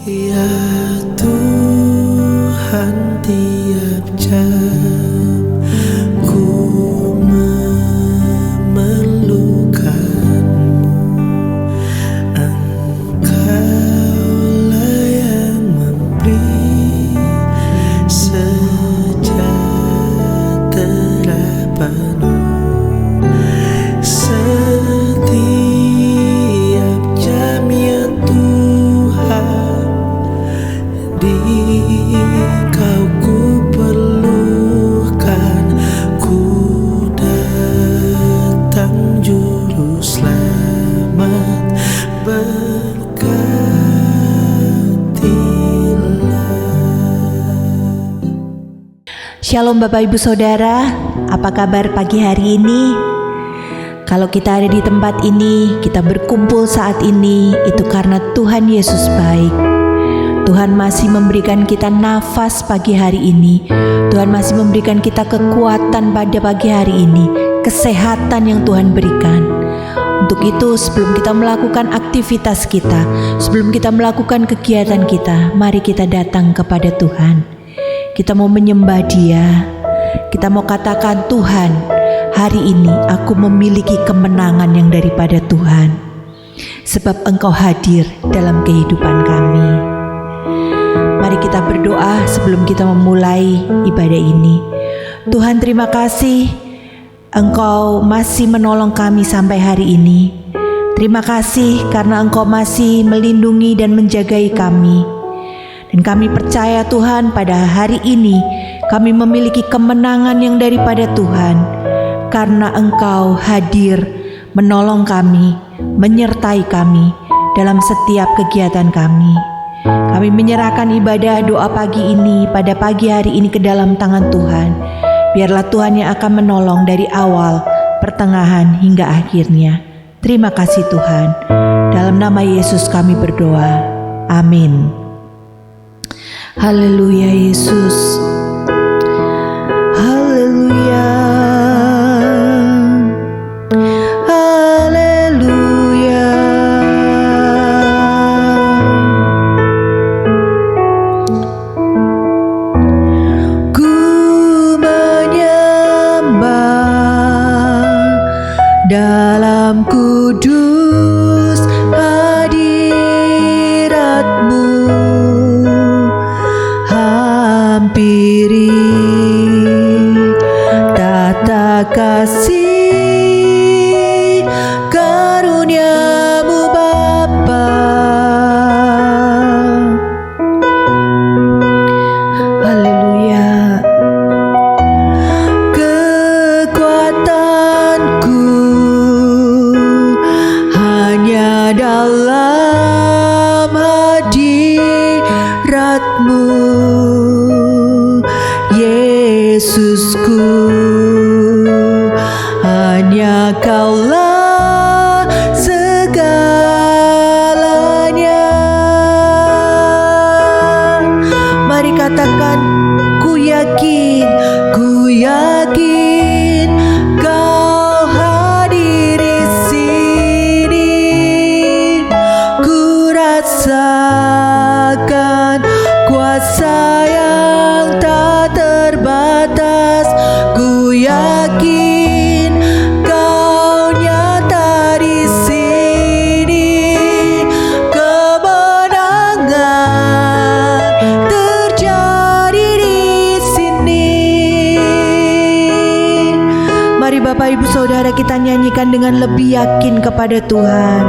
Ya Tuhan, tiap jam ku memerlukan-Mu. Engkaulah yang memberi sejahtera penuh. Setiap jam ya Tuhan, di Kau ku perlukan. Ku datang Juru Selamat, berkatilah. Shalom Bapak Ibu Saudara, apa kabar pagi hari ini? Kalau kita ada di tempat ini, kita berkumpul saat ini, itu karena Tuhan Yesus baik. Tuhan masih memberikan kita nafas pagi hari ini. Tuhan masih memberikan kita kekuatan pada pagi hari ini, kesehatan yang Tuhan berikan. Untuk itu, sebelum kita melakukan aktivitas kita, sebelum kita melakukan kegiatan kita, mari kita datang kepada Tuhan. Kita mau menyembah Dia. Kita mau katakan, Tuhan, hari ini aku memiliki kemenangan yang daripada Tuhan, sebab Engkau hadir dalam kehidupan kami. Mari kita berdoa sebelum kita memulai ibadah ini. Tuhan, terima kasih Engkau masih menolong kami sampai hari ini. Terima kasih karena Engkau masih melindungi dan menjagai kami. Dan kami percaya Tuhan, pada hari ini kami memiliki kemenangan yang daripada Tuhan, karena Engkau hadir menolong kami, menyertai kami dalam setiap kegiatan kami. Kami menyerahkan ibadah doa pagi ini pada pagi hari ini ke dalam tangan Tuhan. Biarlah Tuhan yang akan menolong dari awal, pertengahan hingga akhirnya. Terima kasih Tuhan. Dalam nama Yesus kami berdoa. Amin. Haleluya Yesus. Haleluya. Haleluya. Ku menyembah dalam kudus hadirat-Mu. Hampiri tata kasih karunia-Mu Bapa. Haleluya. Kekuatanku hanya dalam hadirat-Mu, Yesusku, hanya Kaulah segalanya. Mari katakan, ku yakin Kau hadir di sini. Ku rasakan kuasa yang tak terbatas. Ku yakin Kau nyata di sini. Kemenangan terjadi di sini. Mari Bapak Ibu Saudara, kita nyanyikan dengan lebih yakin kepada Tuhan.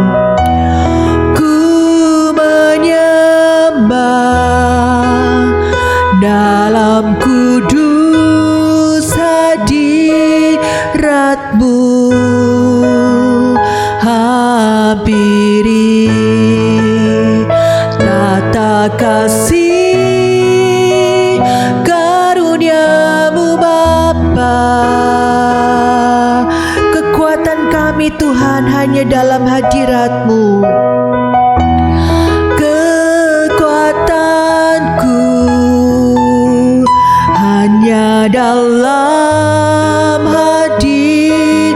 Ku menyembah dalam kudus hadirat-Mu. Hampiri tata kasih karunia-Mu Bapa. Kekuatan kami Tuhan hanya dalam hadirat-Mu. Kekuatanku hanya dalam hadirat-Mu,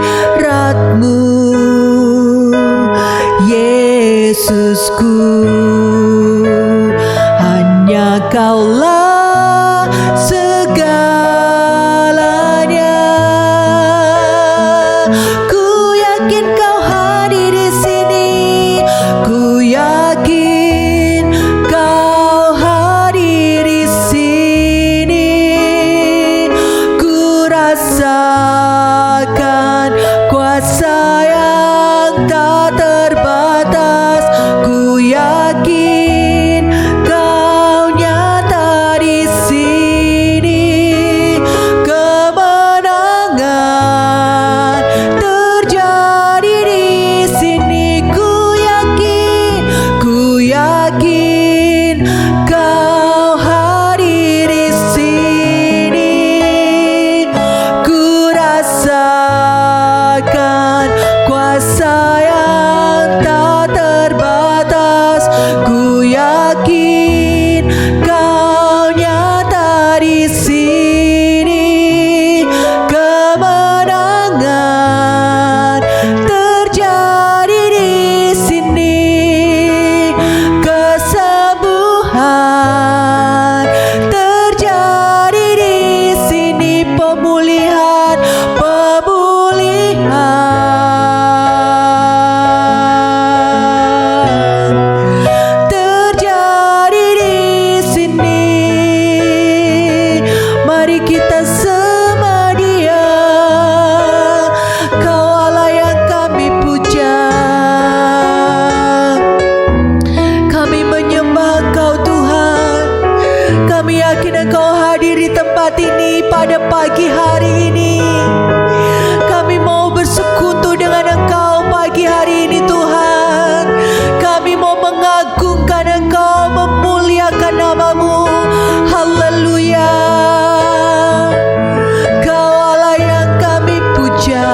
Yesusku, karena Kaulah segalanya. Ku yakin Kau hadir di sini, ku yakin Kau hadir di sini. Ku rasakan kuasa yang tak terbatas. Ku yakin Kau nyata di sini. Kemenangan terjadi di sini. Ku yakin Kau hadir di sini. Ku rasakan kuasa yang tak terbatas. Ku yakin Kau nyata di sini. Kemenangan terjadi di sini. Kesembuhan terjadi di sini. Pemulihan terjadi di sini. Mari kita sembah Dia. Kau Allah yang kami puja. Kami menyembah Engkau Tuhan. Kami yakin Engkau hadir di tempat ini pada pagi hari ini. Kami mau bersekutu dengan Engkau pagi hari ini Tuhan. Kami mau mengagungkan Engkau, memuliakan nama-Mu. Haleluya. Kau Allah yang kami puja,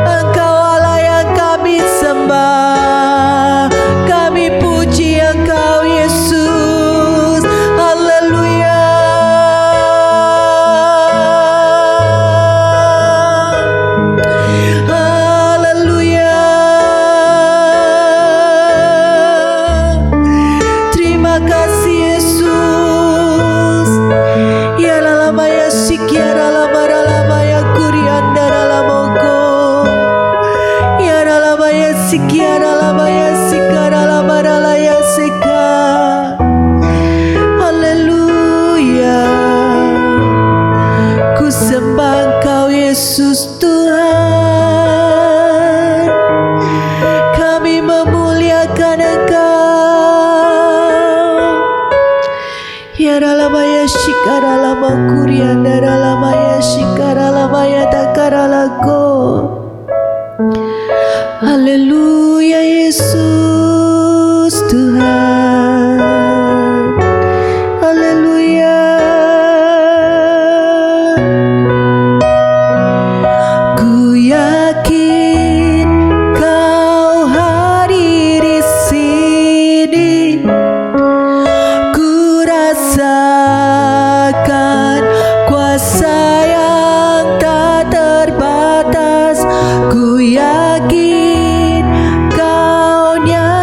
Engkau Allah yang kami sembah. Kami puji Engkau Yesus. Haleluya. Haleluya. Terima kasih Yesus. Ya lama ya sikiara lama ya kuriandara lamoko. Ya lama ya sikiara lama ya sikara lama ya sika. Haleluya. Ku sembah Engkau Yesus Tuhan. Kami memuliakan Engkau. Ya lama ya shikara lama kuriandara lama ya shikara lama ya takara lako. Haleluya Yesus Tuhan. Haleluya. Ku yakin Kau hadir di sini. Ku rasakan kuasa yang tak terbatas. Ku yakin Kau nyata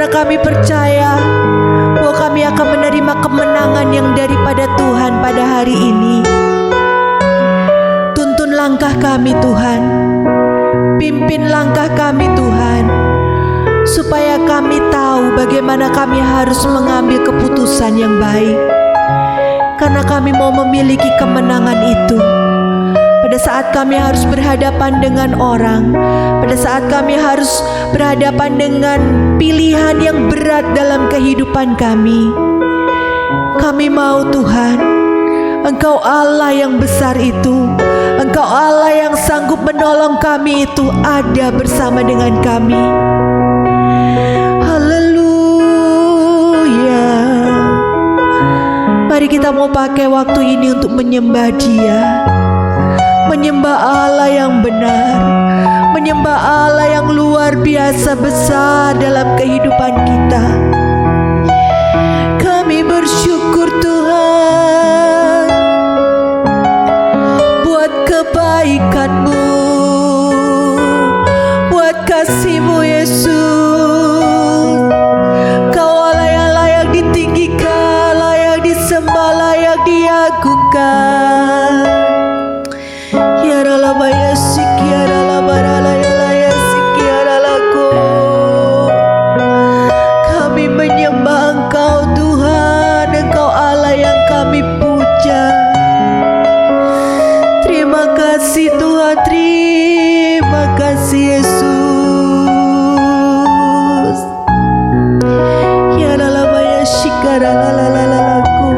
karena kami percaya bahwa kami akan menerima kemenangan yang daripada Tuhan pada hari ini. Tuntun langkah kami Tuhan, pimpin langkah kami Tuhan, supaya kami tahu bagaimana kami harus mengambil keputusan yang baik. Karena kami mau memiliki kemenangan itu. Pada saat kami harus berhadapan dengan orang, pada saat kami harus berhadapan dengan pilihan yang berat dalam kehidupan kami mau Tuhan, Engkau Allah yang besar itu, Engkau Allah yang sanggup menolong kami itu ada bersama dengan kami. Haleluya. Mari kita mau pakai waktu ini untuk menyembah Dia, menyembah Allah yang benar, menyembah Allah yang luar biasa besar dalam kehidupan kita. Kami bersyukur Tuhan buat kebaikan-Mu, buat kasih-Mu Yesus. Kau Allah yang layak ditinggikan, layak disembah, layak diagungkan. Kami menyembah Engkau Tuhan, Engkau Allah yang kami puja. Terima kasih Tuhan, terima kasih Yesus. Ya lalabaya shikara lalalalaku,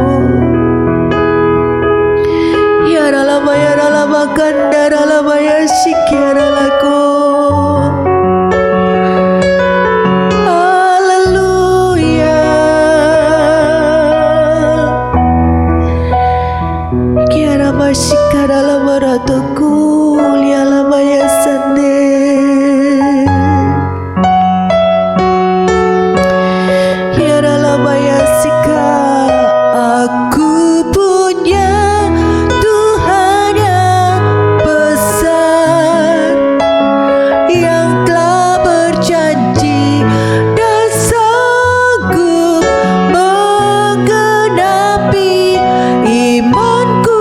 ya lalabaya lalabakanda lalabaya shikara laku. Shikara la baratoku lia la baya sande. Yara la baya sika. Aku punya Tuhan yang besar, yang telah berjanji dan sanggup menggenapi imanku.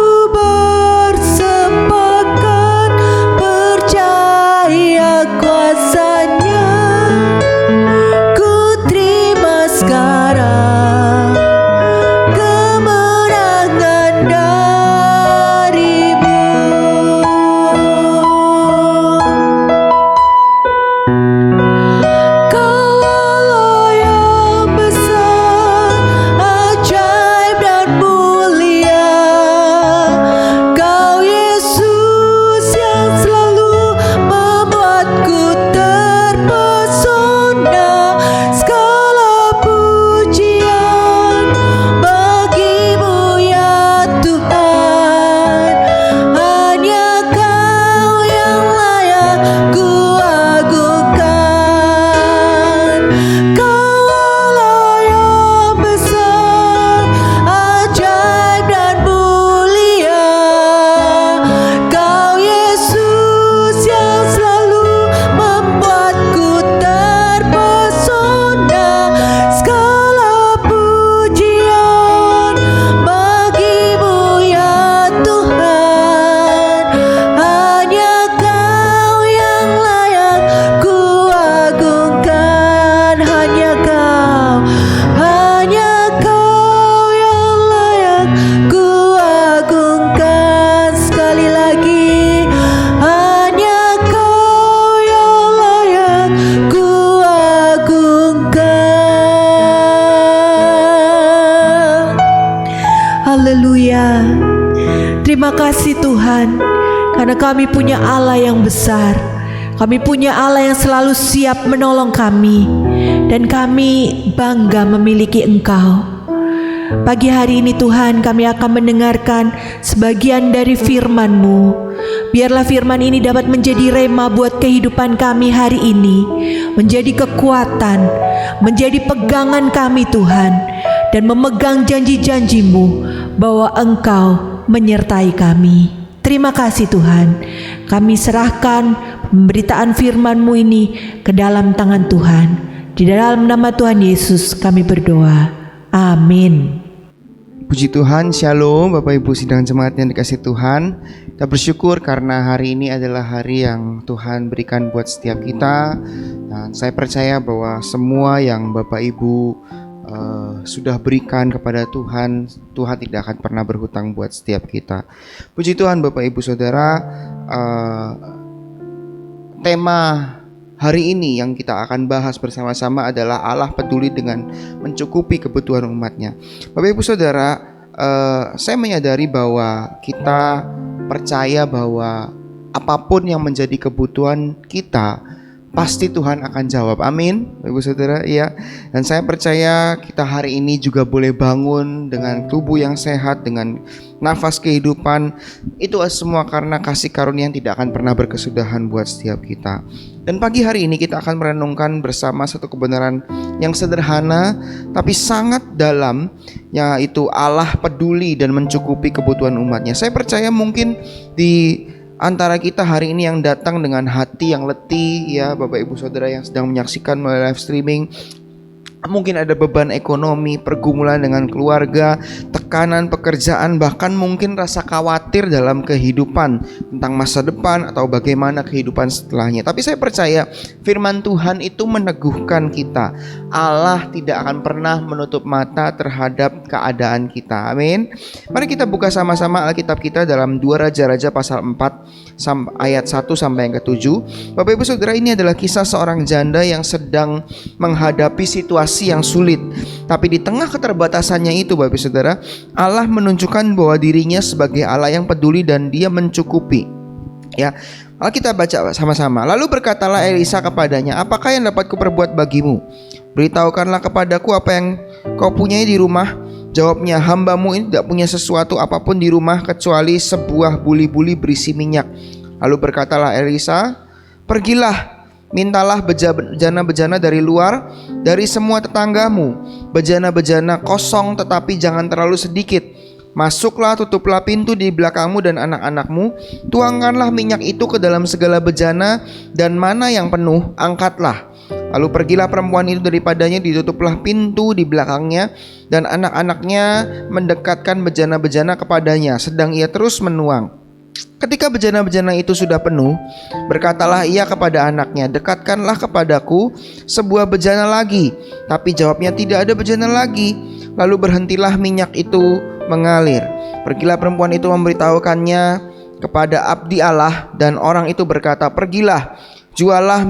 Haleluya. Terima kasih Tuhan, karena kami punya Allah yang besar. Kami punya Allah yang selalu siap menolong kami, dan kami bangga memiliki Engkau. Pagi hari ini Tuhan, kami akan mendengarkan sebagian dari firman-Mu. Biarlah firman ini dapat menjadi rema buat kehidupan kami hari ini, menjadi kekuatan, menjadi pegangan kami Tuhan, dan memegang janji-janji-Mu bahwa Engkau menyertai kami. Terima kasih Tuhan. Kami serahkan pemberitaan firman-Mu ini ke dalam tangan Tuhan. Di dalam nama Tuhan Yesus kami berdoa. Amin. Puji Tuhan, Shalom Bapak Ibu sidang jemaat yang dikasihi Tuhan. Kita bersyukur karena hari ini adalah hari yang Tuhan berikan buat setiap kita. Dan saya percaya bahwa semua yang Bapak Ibu sudah berikan kepada Tuhan, Tuhan tidak akan pernah berhutang buat setiap kita. Puji Tuhan Bapak Ibu Saudara, tema hari ini yang kita akan bahas bersama-sama adalah Allah peduli dengan mencukupi kebutuhan umatnya. Bapak Ibu Saudara, saya menyadari bahwa kita percaya bahwa apapun yang menjadi kebutuhan kita, pasti Tuhan akan jawab. Amin, Ibu Saudara, ya. Dan saya percaya kita hari ini juga boleh bangun dengan tubuh yang sehat, dengan nafas kehidupan. Itu semua karena kasih karunia yang tidak akan pernah berkesudahan buat setiap kita. Dan pagi hari ini kita akan merenungkan bersama satu kebenaran yang sederhana tapi sangat dalam, yaitu Allah peduli dan mencukupi kebutuhan umatnya. Saya percaya mungkin di antara kita hari ini yang datang dengan hati yang letih, ya Bapak Ibu Saudara yang sedang menyaksikan melalui live streaming, mungkin ada beban ekonomi, pergumulan dengan keluarga, tekanan pekerjaan, bahkan mungkin rasa khawatir dalam kehidupan tentang masa depan atau bagaimana kehidupan setelahnya. Tapi saya percaya firman Tuhan itu meneguhkan kita. Allah tidak akan pernah menutup mata terhadap keadaan kita. Amin. Mari kita buka sama-sama Alkitab kita dalam 2 Raja-Raja pasal 4 ayat 1 sampai yang ke-7. Bapak Ibu Saudara, ini adalah kisah seorang janda yang sedang menghadapi situasi yang sulit. Tapi di tengah keterbatasannya itu, Bapak Ibu Saudara, Allah menunjukkan bahwa dirinya sebagai Allah yang peduli dan Dia mencukupi. Ya, mari kita baca sama-sama. Lalu berkatalah Elisa kepadanya, "Apakah yang dapat kuperbuat bagimu? Beritahukanlah kepadaku apa yang kau punyai di rumah." Jawabnya, "Hambamu ini tidak punya sesuatu apapun di rumah kecuali sebuah buli-buli berisi minyak." Lalu berkatalah Elisa, "Pergilah, mintalah bejana-bejana dari luar, dari semua tetanggamu, bejana-bejana kosong tetapi jangan terlalu sedikit. Masuklah, tutuplah pintu di belakangmu dan anak-anakmu, tuangkanlah minyak itu ke dalam segala bejana, dan mana yang penuh, angkatlah. Lalu pergilah perempuan itu daripadanya, ditutuplah pintu di belakangnya, dan anak-anaknya mendekatkan bejana-bejana kepadanya, sedang ia terus menuang. Ketika bejana-bejana itu sudah penuh, berkatalah ia kepada anaknya, 'Dekatkanlah kepadaku sebuah bejana lagi.' Tapi jawabnya, 'Tidak ada bejana lagi.' Lalu berhentilah minyak itu mengalir. Pergilah perempuan itu memberitahukannya kepada abdi Allah, dan orang itu berkata, 'Pergilah, jualah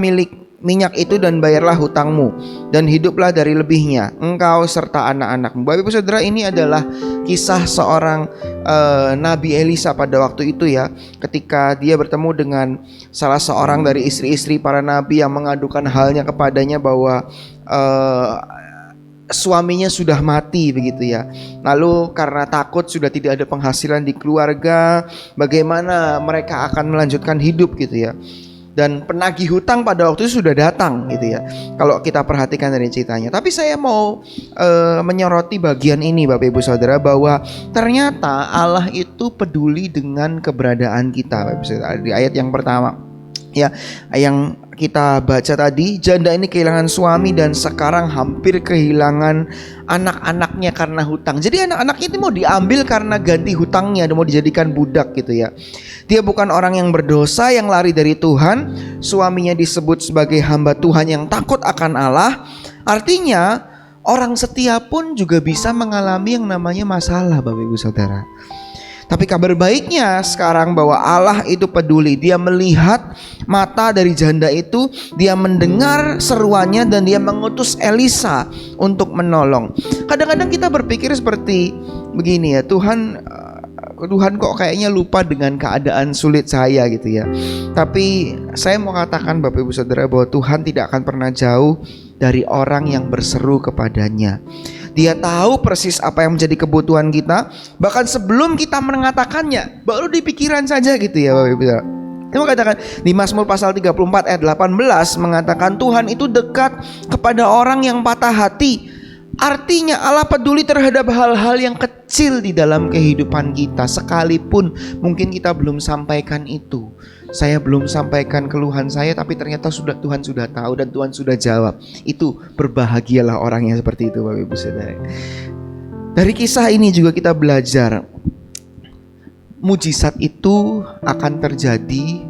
minyak itu dan bayarlah hutangmu, dan hiduplah dari lebihnya, engkau serta anak-anakmu.'" Bapak Ibu Saudara, ini adalah kisah seorang Nabi Elisa pada waktu itu, ya, ketika dia bertemu dengan salah seorang dari istri-istri para nabi yang mengadukan halnya kepadanya bahwa suaminya sudah mati begitu, ya. Lalu karena takut sudah tidak ada penghasilan di keluarga, bagaimana mereka akan melanjutkan hidup gitu, ya. Dan penagih hutang pada waktu itu sudah datang gitu, ya, kalau kita perhatikan dari ceritanya. Tapi saya mau menyoroti bagian ini, Bapak Ibu Saudara, bahwa ternyata Allah itu peduli dengan keberadaan kita, Bapak Ibu Saudara. Di ayat yang pertama, ya, yang kita baca tadi, janda ini kehilangan suami dan sekarang hampir kehilangan anak-anaknya karena hutang. Jadi anak-anaknya itu mau diambil karena ganti hutangnya, mau dijadikan budak gitu, ya. Dia bukan orang yang berdosa, yang lari dari Tuhan. Suaminya disebut sebagai hamba Tuhan yang takut akan Allah. Artinya orang setia pun juga bisa mengalami yang namanya masalah, Bapak Ibu Saudara. Tapi kabar baiknya sekarang bahwa Allah itu peduli. Dia melihat mata dari janda itu, dia mendengar seruannya, dan dia mengutus Elisa untuk menolong. Kadang-kadang kita berpikir seperti begini, ya, Tuhan kok kayaknya lupa dengan keadaan sulit saya gitu, ya. Tapi saya mau katakan Bapak Ibu Saudara bahwa Tuhan tidak akan pernah jauh dari orang yang berseru kepadanya. Dia tahu persis apa yang menjadi kebutuhan kita, bahkan sebelum kita mengatakannya, baru di pikiran saja gitu, ya Bapak Ibu. Saya mau katakan di Mazmur pasal 34 ayat 18 mengatakan Tuhan itu dekat kepada orang yang patah hati. Artinya Allah peduli terhadap hal-hal yang kecil di dalam kehidupan kita, sekalipun mungkin kita belum sampaikan itu. Saya belum sampaikan keluhan saya, tapi ternyata Tuhan sudah tahu dan Tuhan sudah jawab. Itu berbahagialah orang yang seperti itu, Bapak Ibu Saudara. Dari kisah ini juga kita belajar, mujizat itu akan terjadi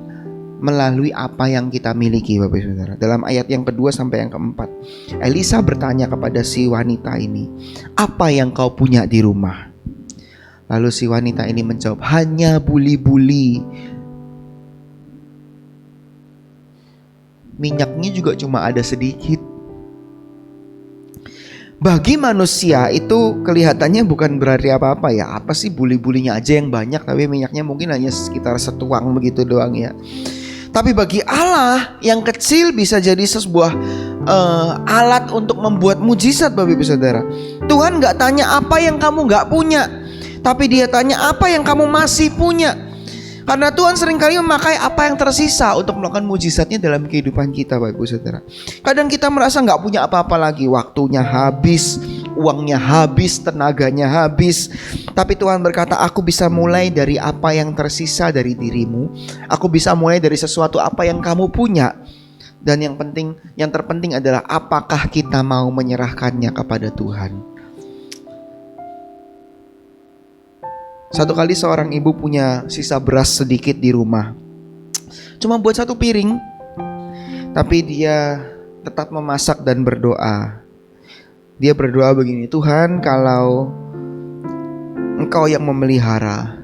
melalui apa yang kita miliki, Bapak Ibu Saudara. Dalam ayat yang kedua sampai yang keempat, Elisa bertanya kepada si wanita ini, "Apa yang kau punya di rumah?" Lalu si wanita ini menjawab, "Hanya buli-buli. Minyaknya juga cuma ada sedikit." Bagi manusia itu kelihatannya bukan berarti apa-apa ya. Apa sih buli-bulinya aja yang banyak, tapi minyaknya mungkin hanya sekitar setuang begitu doang ya. Tapi bagi Allah yang kecil bisa jadi sebuah alat untuk membuat mujizat, Bapak Ibu Saudara. Tuhan gak tanya apa yang kamu gak punya, tapi Dia tanya apa yang kamu masih punya. Karena Tuhan seringkali memakai apa yang tersisa untuk melakukan mujizatnya dalam kehidupan kita, Bapak Ibu Saudara. Kadang kita merasa gak punya apa-apa lagi, waktunya habis, uangnya habis, tenaganya habis. Tapi Tuhan berkata, aku bisa mulai dari apa yang tersisa dari dirimu. Aku bisa mulai dari sesuatu apa yang kamu punya. Dan yang terpenting adalah apakah kita mau menyerahkannya kepada Tuhan. Satu kali seorang ibu punya sisa beras sedikit di rumah, cuma buat 1 piring. Tapi dia tetap memasak dan berdoa. Dia berdoa begini, "Tuhan, kalau Engkau yang memelihara,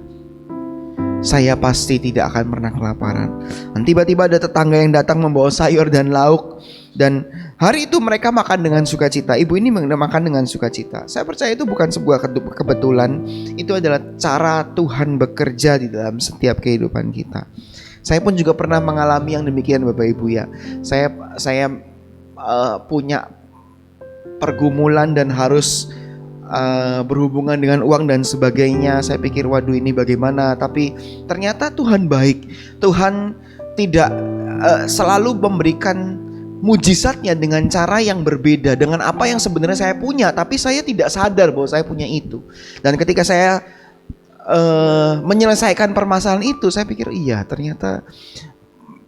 saya pasti tidak akan pernah kelaparan." Dan tiba-tiba ada tetangga yang datang membawa sayur dan lauk. Dan hari itu mereka makan dengan sukacita. Ibu ini makan dengan sukacita. Saya percaya itu bukan sebuah kebetulan. Itu adalah cara Tuhan bekerja di dalam setiap kehidupan kita. Saya pun juga pernah mengalami yang demikian, Bapak Ibu ya. Saya punya pergumulan dan harus berhubungan dengan uang dan sebagainya. Saya pikir, waduh ini bagaimana. Tapi ternyata Tuhan baik. Tuhan tidak selalu memberikan mujizatnya dengan cara yang berbeda dengan apa yang sebenarnya saya punya, tapi saya tidak sadar bahwa saya punya itu. Dan ketika saya menyelesaikan permasalahan itu, saya pikir iya, ternyata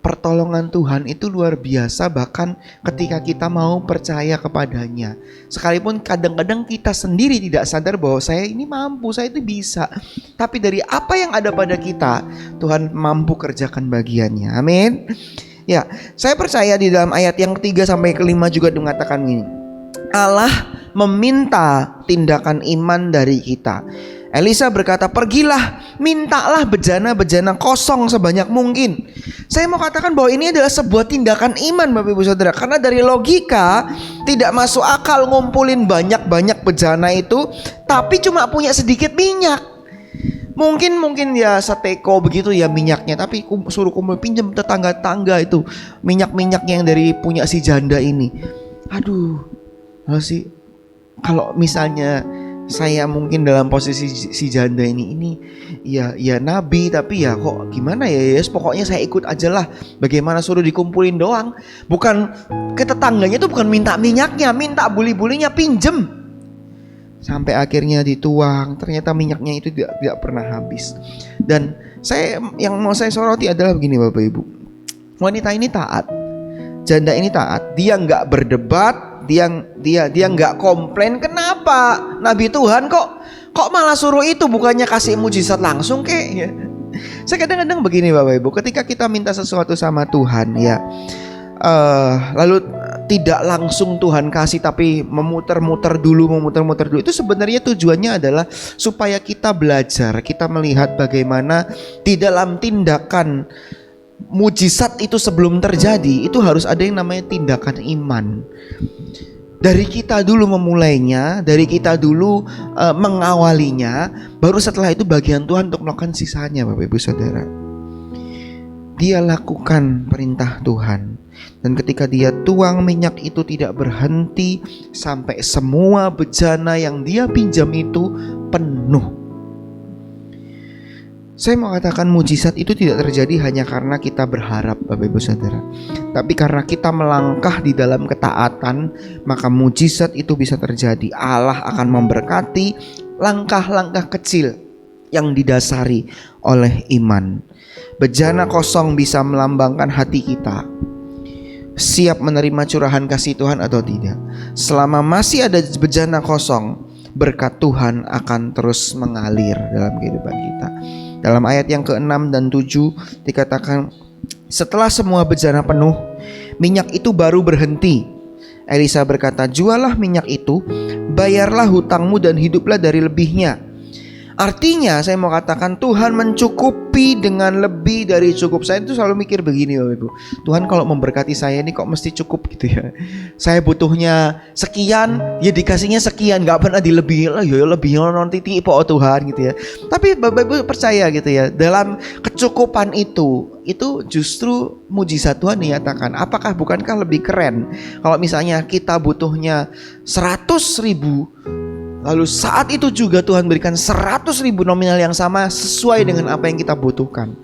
pertolongan Tuhan itu luar biasa. Bahkan ketika kita mau percaya kepadanya, sekalipun kadang-kadang kita sendiri tidak sadar bahwa saya ini mampu, saya itu bisa, tapi dari apa yang ada pada kita, Tuhan mampu kerjakan bagiannya. Amin. Ya, saya percaya di dalam ayat yang ketiga sampai kelima juga mengatakan ini, Allah meminta tindakan iman dari kita. Elisa berkata, "Pergilah, mintalah bejana-bejana kosong sebanyak mungkin." Saya mau katakan bahwa ini adalah sebuah tindakan iman, Bapak Ibu Saudara. Karena dari logika tidak masuk akal ngumpulin banyak-banyak bejana itu, tapi cuma punya sedikit minyak. Mungkin ya seteko begitu ya minyaknya, tapi suruh kumpul pinjam tetangga-tangga itu minyak-minyaknya yang dari punya si janda ini. Aduh, sih kalau misalnya saya mungkin dalam posisi si janda ini ya nabi, tapi ya kok gimana ya, pokoknya saya ikut aja lah. Bagaimana suruh dikumpulin doang, bukan ke tetangganya itu bukan minta minyaknya, minta buli-bulinya pinjem. Sampai akhirnya dituang, ternyata minyaknya itu tidak pernah habis. Dan yang mau saya soroti adalah begini, Bapak Ibu. Wanita ini taat, janda ini taat. Dia nggak berdebat, dia nggak komplain. Kenapa Nabi Tuhan kok malah suruh itu, bukannya kasih mujizat langsung kek ya. Saya kadang-kadang begini, Bapak Ibu, ketika kita minta sesuatu sama Tuhan ya, lalu tidak langsung Tuhan kasih, tapi memutar-mutar dulu, itu sebenarnya tujuannya adalah supaya kita belajar, kita melihat bagaimana di dalam tindakan mujizat itu sebelum terjadi, itu harus ada yang namanya tindakan iman. Dari kita dulu memulainya, dari kita dulu mengawalinya, baru setelah itu bagian Tuhan untuk melakukan sisanya, Bapak Ibu Saudara. Dia lakukan perintah Tuhan. Dan ketika dia tuang minyak itu tidak berhenti sampai semua bejana yang dia pinjam itu penuh. Saya mau katakan mujizat itu tidak terjadi hanya karena kita berharap, Bapak Ibu Saudara. Tapi karena kita melangkah di dalam ketaatan, maka mujizat itu bisa terjadi. Allah akan memberkati langkah-langkah kecil yang didasari oleh iman. Bejana kosong bisa melambangkan hati kita siap menerima curahan kasih Tuhan atau tidak. Selama masih ada bejana kosong, berkat Tuhan akan terus mengalir dalam kehidupan kita. Dalam ayat yang ke-6 dan 7 dikatakan, setelah semua bejana penuh, minyak itu baru berhenti. Elisa berkata, jualah minyak itu, bayarlah hutangmu dan hiduplah dari lebihnya. Artinya saya mau katakan Tuhan mencukupi dengan lebih dari cukup. Saya itu selalu mikir begini Bapak Ibu, Tuhan kalau memberkati saya ini kok mesti cukup gitu ya. Saya butuhnya sekian, ya dikasihnya sekian, gak pernah dilebihin lah, ya lebih nanti tipe Tuhan gitu ya. Tapi Bapak Ibu percaya gitu ya, dalam kecukupan itu justru mujizat Tuhan dinyatakan. Apakah bukankah lebih keren kalau misalnya kita butuhnya 100.000, lalu saat itu juga Tuhan berikan 100.000 nominal yang sama sesuai dengan apa yang kita butuhkan.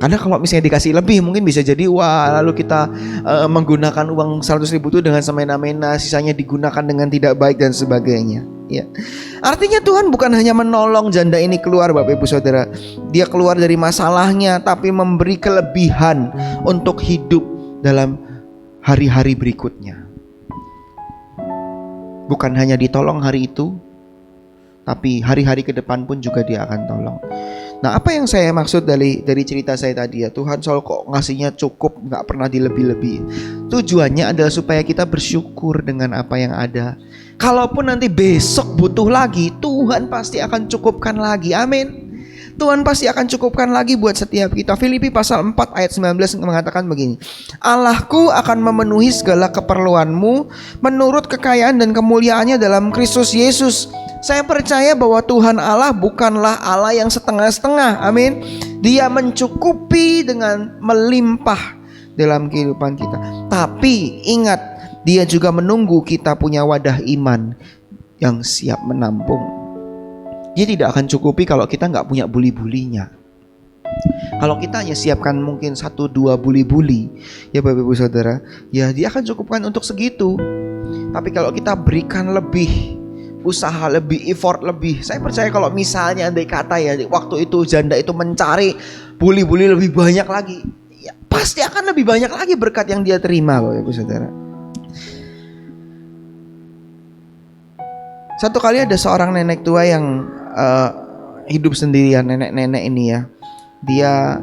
Karena kalau misalnya dikasih lebih mungkin bisa jadi lalu kita menggunakan uang 100.000 itu dengan semena-mena, sisanya digunakan dengan tidak baik dan sebagainya. Ya. Artinya Tuhan bukan hanya menolong janda ini keluar Bapak Ibu Saudara, dia keluar dari masalahnya, tapi memberi kelebihan untuk hidup dalam hari-hari berikutnya. Bukan hanya ditolong hari itu, tapi hari-hari ke depan pun juga dia akan tolong. Nah, apa yang saya maksud dari cerita saya tadi ya, Tuhan selalu kok ngasihnya cukup, gak pernah dilebih-lebih. Tujuannya adalah supaya kita bersyukur dengan apa yang ada. Kalaupun nanti besok butuh lagi, Tuhan pasti akan cukupkan lagi. Amin. Tuhan pasti akan cukupkan lagi buat setiap kita. Filipi pasal 4 ayat 19 mengatakan begini, Allahku akan memenuhi segala keperluanmu menurut kekayaan dan kemuliaannya dalam Kristus Yesus. Saya percaya bahwa Tuhan Allah bukanlah Allah yang setengah-setengah. Amin. Dia mencukupi dengan melimpah dalam kehidupan kita. Tapi ingat, Dia juga menunggu kita punya wadah iman yang siap menampung. Dia tidak akan cukupi kalau kita gak punya buli-bulinya. Kalau kita hanya siapkan mungkin 1-2 buli-buli, ya Bapak Ibu Saudara, ya dia akan cukupkan untuk segitu. Tapi kalau kita berikan lebih, usaha lebih, effort lebih, saya percaya kalau misalnya andai kata ya waktu itu janda itu mencari buli-buli lebih banyak lagi, ya pasti akan lebih banyak lagi berkat yang dia terima Bapak Ibu Saudara. Satu kali ada seorang nenek tua yang hidup sendirian, nenek-nenek ini ya. Dia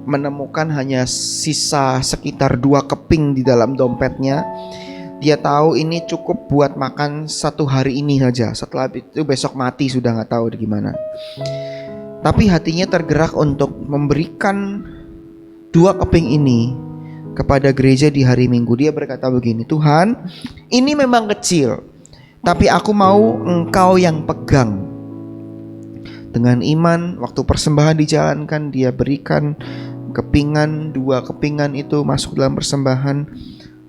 menemukan hanya sisa sekitar 2 keping di dalam dompetnya. Dia tahu ini cukup buat makan 1 hari ini saja. Setelah itu besok mati, sudah gak tahu gimana. Tapi hatinya tergerak untuk memberikan 2 keping ini kepada gereja di hari Minggu. Dia berkata begini, Tuhan, ini memang kecil, tapi aku mau Engkau yang pegang. Dengan iman, waktu persembahan dijalankan, dia berikan kepingan, 2 kepingan itu masuk dalam persembahan.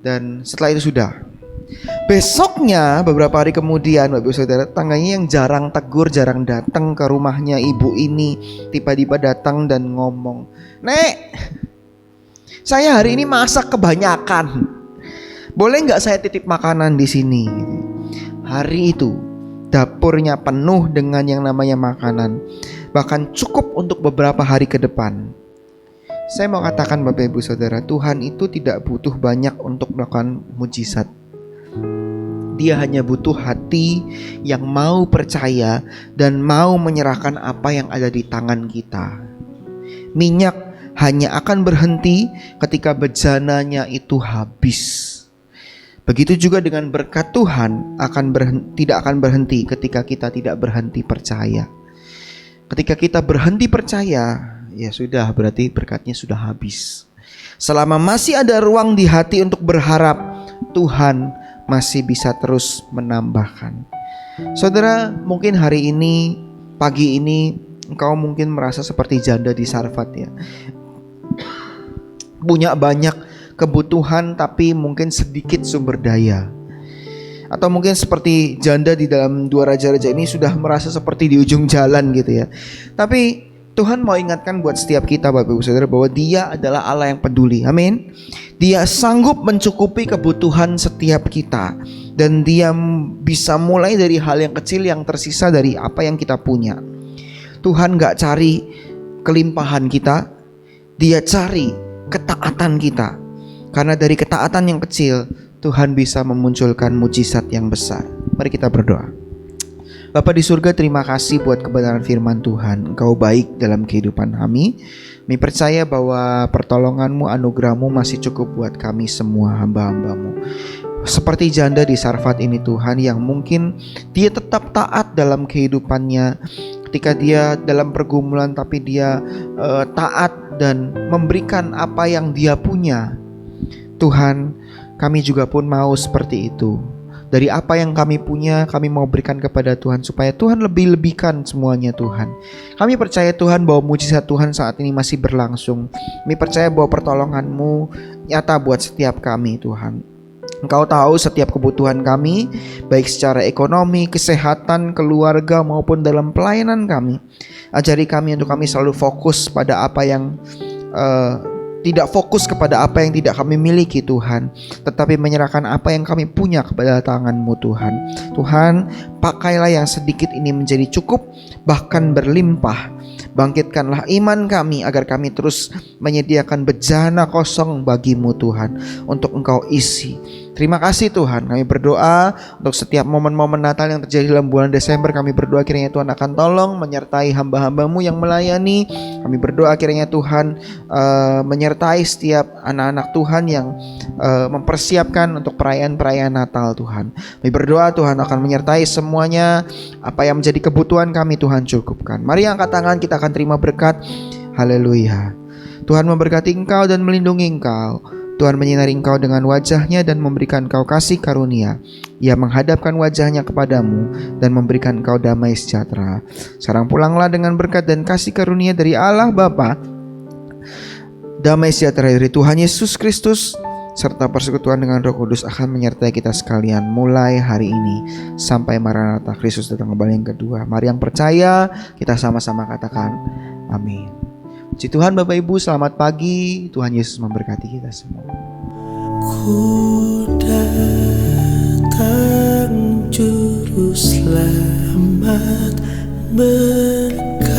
Dan setelah itu sudah. Besoknya, beberapa hari kemudian, Bapak Ibu Saudara, tangganya yang jarang tegur, jarang datang ke rumahnya ibu ini, tiba-tiba datang dan ngomong, Nek, saya hari ini masak kebanyakan. Boleh nggak saya titip makanan di sini? Hari itu dapurnya penuh dengan yang namanya makanan, bahkan cukup untuk beberapa hari ke depan. Saya mau katakan Bapak Ibu Saudara, Tuhan itu tidak butuh banyak untuk melakukan mujizat. Dia hanya butuh hati yang mau percaya dan mau menyerahkan apa yang ada di tangan kita. Minyak hanya akan berhenti ketika bejananya itu habis. Begitu juga dengan berkat Tuhan tidak akan berhenti ketika kita tidak berhenti percaya. Ketika kita berhenti percaya, ya sudah, berarti berkatnya sudah habis. Selama masih ada ruang di hati untuk berharap, Tuhan masih bisa terus menambahkan. Saudara, mungkin hari ini, pagi ini, engkau mungkin merasa seperti janda di Sarfat ya. Punya banyak kebutuhan tapi mungkin sedikit sumber daya. Atau mungkin seperti janda di dalam 2 raja-raja ini sudah merasa seperti di ujung jalan gitu ya. Tapi Tuhan mau ingatkan buat setiap kita Bapak Ibu Saudara bahwa Dia adalah Allah yang peduli. Amin. Dia sanggup mencukupi kebutuhan setiap kita. Dan Dia bisa mulai dari hal yang kecil yang tersisa dari apa yang kita punya. Tuhan gak cari kelimpahan kita, Dia cari ketaatan kita. Karena dari ketaatan yang kecil, Tuhan bisa memunculkan mujizat yang besar. Mari kita berdoa. Bapa di surga, terima kasih buat kebenaran firman Tuhan. Engkau baik dalam kehidupan kami. Kami percaya bahwa pertolongan-Mu, anugerah-Mu masih cukup buat kami semua hamba-hamba-Mu. Seperti janda di Sarfat ini Tuhan, yang mungkin dia tetap taat dalam kehidupannya. Ketika dia dalam pergumulan, tapi dia taat dan memberikan apa yang dia punya. Tuhan, kami juga pun mau seperti itu. Dari apa yang kami punya, kami mau berikan kepada Tuhan supaya Tuhan lebih-lebihkan semuanya Tuhan. Kami percaya Tuhan bahwa mujizat Tuhan saat ini masih berlangsung. Kami percaya bahwa pertolongan-Mu nyata buat setiap kami Tuhan. Engkau tahu setiap kebutuhan kami, baik secara ekonomi, kesehatan, keluarga maupun dalam pelayanan kami. Ajari kami untuk kami selalu fokus pada apa yang tidak fokus kepada apa yang tidak kami miliki Tuhan, tetapi menyerahkan apa yang kami punya kepada tangan-Mu Tuhan. Tuhan, pakailah yang sedikit ini menjadi cukup, bahkan berlimpah. Bangkitkanlah iman kami agar kami terus menyediakan bejana kosong bagi-Mu Tuhan, untuk Engkau isi. Terima kasih Tuhan. Kami berdoa untuk setiap momen-momen Natal yang terjadi dalam bulan Desember. Kami berdoa kiranya Tuhan akan tolong menyertai hamba-hamba-Mu yang melayani. Kami berdoa kiranya Tuhan menyertai setiap anak-anak Tuhan yang mempersiapkan untuk perayaan-perayaan Natal Tuhan. Kami berdoa Tuhan akan menyertai semuanya. Apa yang menjadi kebutuhan kami Tuhan cukupkan. Mari angkat tangan, kita akan terima berkat. Haleluya. Tuhan memberkati engkau dan melindungi engkau. Tuhan menyinari engkau dengan wajah-Nya dan memberikan engkau kasih karunia. Ia menghadapkan wajah-Nya kepadamu dan memberikan engkau damai sejahtera. Sekarang pulanglah dengan berkat dan kasih karunia dari Allah Bapa, damai sejahtera dari Tuhan Yesus Kristus, serta persekutuan dengan Roh Kudus akan menyertai kita sekalian mulai hari ini sampai Maranatha, Kristus datang kembali yang kedua. Mari yang percaya kita sama-sama katakan amin. Puji Tuhan Bapak Ibu, selamat pagi. Tuhan Yesus memberkati kita semua. Ku datang juru selamat berkati